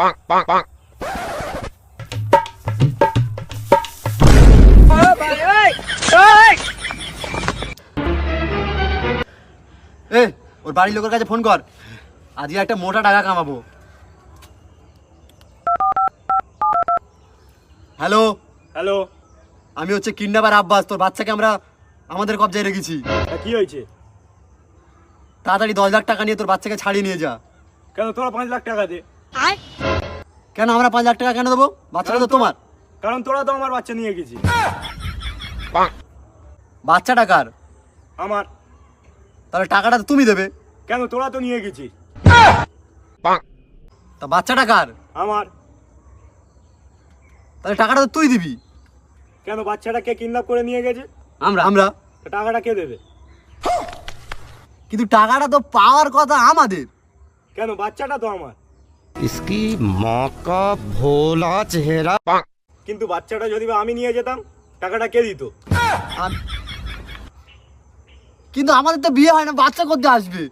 ওর বাড়ির লোকের কাছে ফোন কর, আজকে একটা মোটা টাকা কামাবো। হ্যালো হ্যালো, আমি হচ্ছে কিডন্যাপার আব্বাস, তোর বাচ্চাকে আমরা আমাদের কবজায় রেখেছি। কি হয়েছে? তাড়াতাড়ি 10 লাখ টাকা নিয়ে তোর বাচ্চাকে ছাড়িয়ে নিয়ে যা। কেন তোরা 5 লাখ টাকা দে। কেন আমরা 5 লাখ টাকা কেন দেবো? বাচ্চাটা তো তোমার। কারণ তোরা তো আমার বাচ্চা নিয়ে গেছিস। বাচ্চাটা কার? আমার। তাহলে টাকাটা তো তুমি দেবে। কেন তোরা তো নিয়ে গেছিস। তা বাচ্চাটা কার? আমার। তাহলে টাকাটা তো তুই দিবি। কেন বাচ্চাটা কে কিডন্যাপ করে নিয়ে গেছে? আমরা। টাকাটা কে দেবে? কিন্তু টাকাটা তো পাওয়ার কথা আমাদের। কেন বাচ্চাটা তো আমার। इसकी माँ का भोला चेहरा। কিন্তু বাচ্চাটা যদি আমি নিয়ে যেতাম টাকাটা কে দিত? কিন্তু আমাদের তো বিয়ে হয় না, বাচ্চা করতে আসবে।